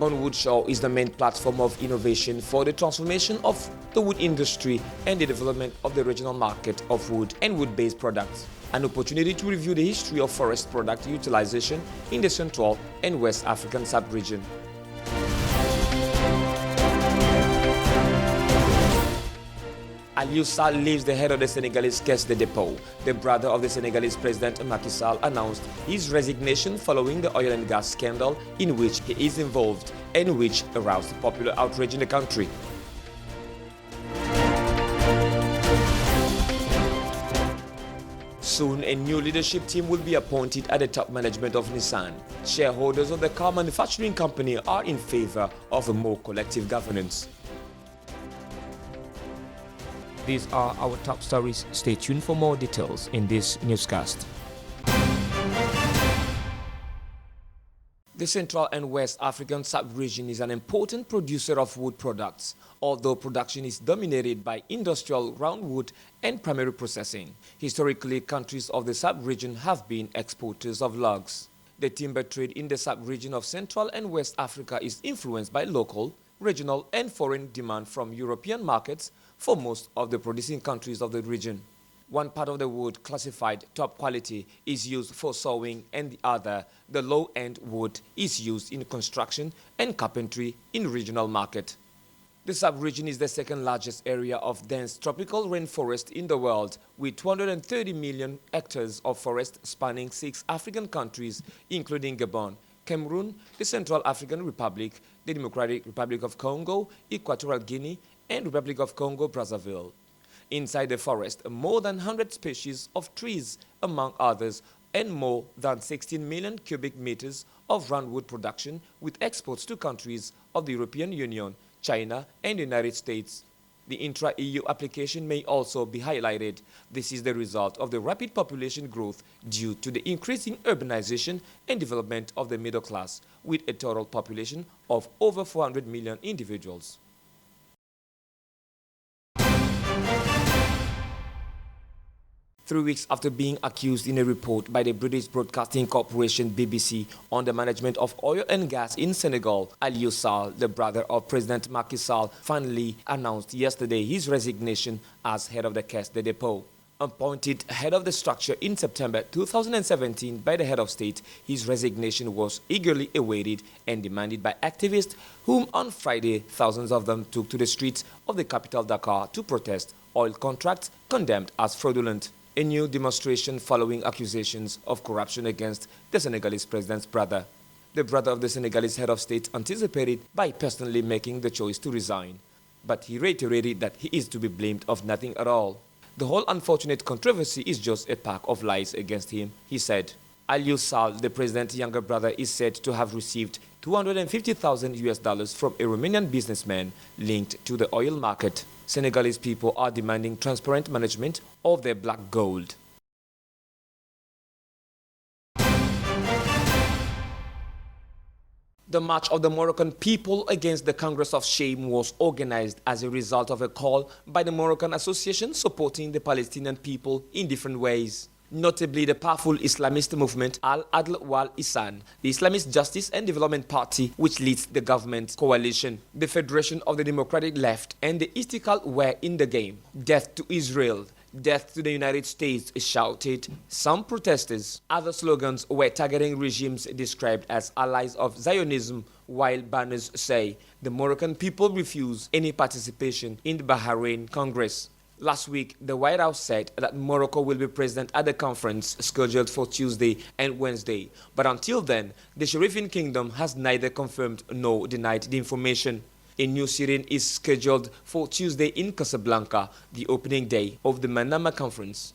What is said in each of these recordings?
Gabon Wood Show is the main platform of innovation for the transformation of the wood industry and the development of the regional market of wood and wood-based products. An opportunity to review the history of forest product utilization in the Central and West African sub-region. Aliou Sall leaves the head of the Senegalese Caisse de Dépôt. The brother of the Senegalese President Macky Sall announced his resignation following the oil and gas scandal in which he is involved and which aroused popular outrage in the country. Soon, a new leadership team will be appointed at the top management of Nissan. Shareholders of the car manufacturing company are in favor of a more collective governance. These are our top stories. Stay tuned for more details in this newscast. The Central and West African sub-region is an important producer of wood products, although production is dominated by industrial roundwood and primary processing. Historically, countries of the sub-region have been exporters of logs. The timber trade in the sub-region of Central and West Africa is influenced by local, regional and foreign demand from European markets for most of the producing countries of the region. One part of the wood, classified top quality, is used for sawing, and the other, the low-end wood, is used in construction and carpentry in regional market. The sub-region is the second largest area of dense tropical rainforest in the world, with 230 million hectares of forest spanning 6 African countries, including Gabon, Cameroon, the Central African Republic, the Democratic Republic of Congo, Equatorial Guinea, and Republic of Congo-Brazzaville. Inside the forest, more than 100 species of trees, among others, and more than 16 million cubic meters of roundwood production with exports to countries of the European Union, China, and the United States. The intra-EU application may also be highlighted. This is the result of the rapid population growth due to the increasing urbanization and development of the middle class, with a total population of over 400 million individuals. 3 weeks after being accused in a report by the British Broadcasting Corporation BBC on the management of oil and gas in Senegal, Aliou Sall, the brother of President Macky Sall, finally announced yesterday his resignation as head of the Caisse de Dépôt. Appointed head of the structure in September 2017 by the head of state, his resignation was eagerly awaited and demanded by activists, whom on Friday thousands of them took to the streets of the capital Dakar to protest oil contracts condemned as fraudulent. A new demonstration following accusations of corruption against the Senegalese president's brother. The brother of the Senegalese head of state anticipated by personally making the choice to resign, but he reiterated that he is to be blamed of nothing at all. The whole unfortunate controversy is just a pack of lies against him, he said. Aliou Sall, the president's younger brother, is said to have received $250,000 from a Romanian businessman linked to the oil market. Senegalese people are demanding transparent management of their black gold. The March of the Moroccan People Against the Congress of Shame was organized as a result of a call by the Moroccan Association supporting the Palestinian people in different ways. Notably, the powerful Islamist movement Al-Adl wal Ihsan, the Islamist Justice and Development Party, which leads the government coalition, the Federation of the Democratic Left, and the Istiqlal were in the game. Death to Israel, death to the United States, shouted some protesters. Other slogans were targeting regimes described as allies of Zionism, while banners say the Moroccan people refuse any participation in the Bahrain Congress. Last week, the White House said that Morocco will be present at the conference scheduled for Tuesday and Wednesday. But until then, the Sharifian Kingdom has neither confirmed nor denied the information. A new sitting is scheduled for Tuesday in Casablanca, the opening day of the Manama Conference.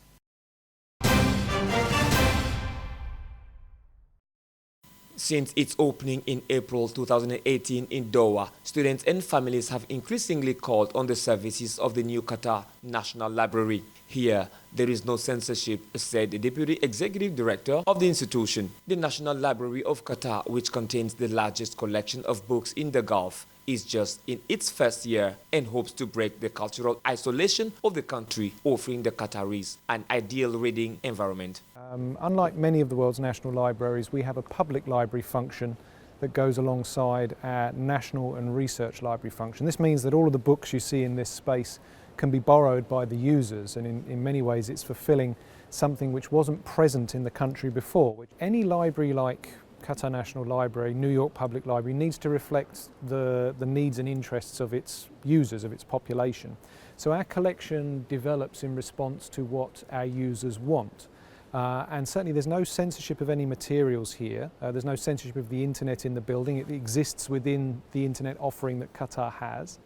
Since its opening in April 2018 in Doha, students and families have increasingly called on the services of the new Qatar National Library. Here, there is no censorship, said the Deputy Executive Director of the institution. The National Library of Qatar, which contains the largest collection of books in the Gulf, is just in its first year and hopes to break the cultural isolation of the country, offering the Qataris an ideal reading environment. Unlike many of the world's national libraries, we have a public library function that goes alongside our national and research library function. This means that all of the books you see in this space can be borrowed by the users, and in many ways it's fulfilling something which wasn't present in the country before. Any library like Qatar National Library, New York Public Library, needs to reflect the needs and interests of its users, of its population. So our collection develops in response to what our users want. And certainly there's no censorship of any materials here. There's no censorship of the internet in the building. It exists within the internet offering that Qatar has.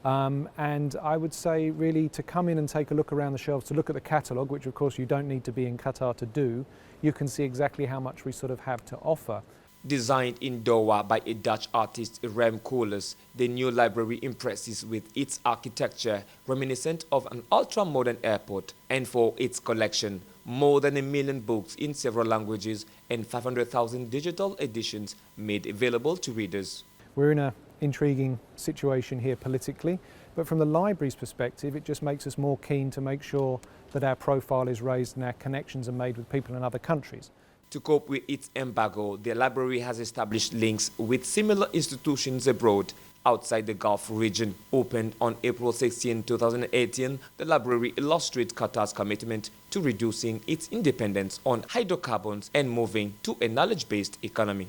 And I would say really to come in and take a look around the shelves, to look at the catalogue, which of course you don't need to be in Qatar to do, you can see exactly how much we sort of have to offer. Designed in Doha by a Dutch artist, Rem Koolhaas, the new library impresses with its architecture reminiscent of an ultra-modern airport, and for its collection, more than 1 million books in several languages and 500,000 digital editions made available to readers. We're in an intriguing situation here politically, but from the library's perspective, it just makes us more keen to make sure that our profile is raised and our connections are made with people in other countries. To cope with its embargo, the library has established links with similar institutions abroad outside the Gulf region. Opened on April 16, 2018, the library illustrates Qatar's commitment to reducing its dependence on hydrocarbons and moving to a knowledge-based economy.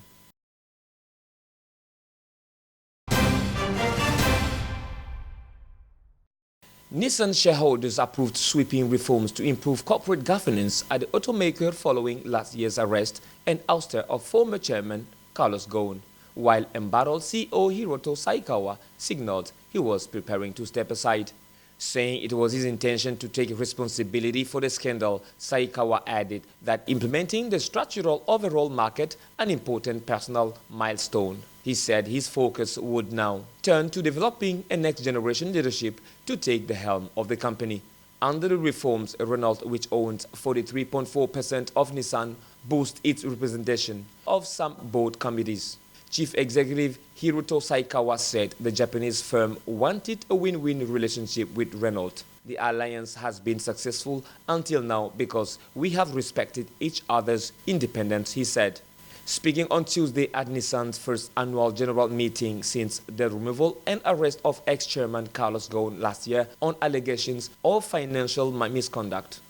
Nissan shareholders approved sweeping reforms to improve corporate governance at the automaker following last year's arrest and ouster of former chairman Carlos Ghosn, while embattled CEO Hiroto Saikawa signaled he was preparing to step aside. Saying it was his intention to take responsibility for the scandal, Saikawa added that implementing the structural overall market an important personal milestone. He said his focus would now turn to developing a next-generation leadership to take the helm of the company. Under the reforms, Renault, which owns 43.4% of Nissan, boosts its representation of some board committees. Chief Executive Hiroto Saikawa said the Japanese firm wanted a win-win relationship with Renault. The alliance has been successful until now because we have respected each other's independence, he said. Speaking on Tuesday at Nissan's first annual general meeting since the removal and arrest of ex-chairman Carlos Ghosn last year on allegations of financial misconduct,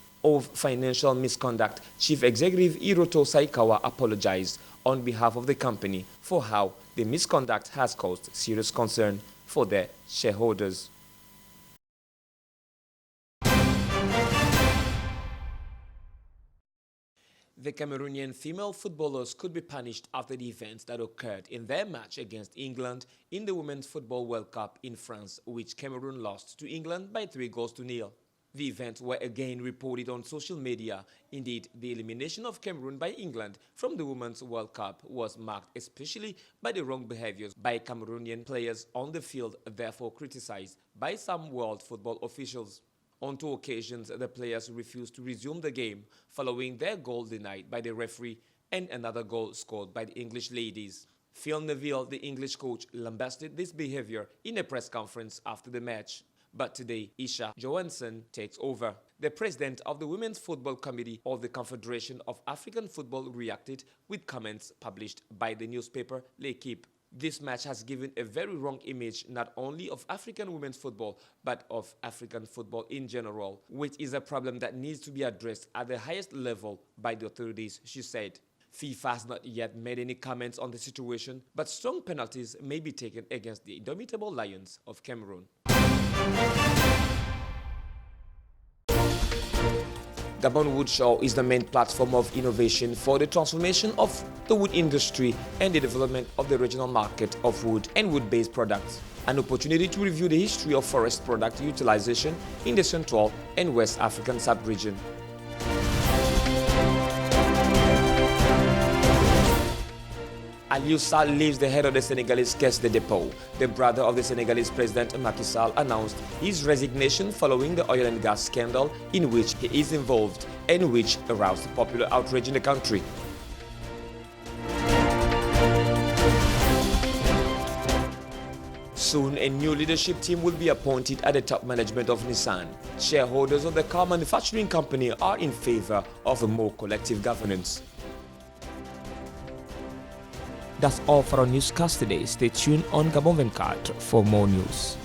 Chief Executive Hiroto Saikawa apologized on behalf of the company for how the misconduct has caused serious concern for their shareholders. The Cameroonian female footballers could be punished after the events that occurred in their match against England in the Women's Football World Cup in France, which Cameroon lost to England by 3-0. The events were again reported on social media. Indeed, the elimination of Cameroon by England from the Women's World Cup was marked especially by the wrong behaviors by Cameroonian players on the field, therefore criticized by some world football officials. On 2 occasions, the players refused to resume the game following their goal denied by the referee and another goal scored by the English ladies. Phil Neville, the English coach, lambasted this behavior in a press conference after the match. But today, Isha Johansson takes over. The president of the Women's Football Committee of the Confederation of African Football reacted with comments published by the newspaper L'Equipe. This match has given a very wrong image not only of African women's football, but of African football in general, which is a problem that needs to be addressed at the highest level by the authorities, she said. FIFA has not yet made any comments on the situation, but strong penalties may be taken against the indomitable Lions of Cameroon. Gabon Wood Show is the main platform of innovation for the transformation of the wood industry and the development of the regional market of wood and wood-based products. An opportunity to review the history of forest product utilization in the Central and West African sub-region. Aliou Sall leaves the head of the Senegalese Caisse de Dépôt. The brother of the Senegalese President Macky Sall announced his resignation following the oil and gas scandal in which he is involved and which aroused popular outrage in the country. Soon, a new leadership team will be appointed at the top management of Nissan. Shareholders of the car manufacturing company are in favor of a more collective governance. That's all for our newscast today. Stay tuned on Gabon 24 for more news.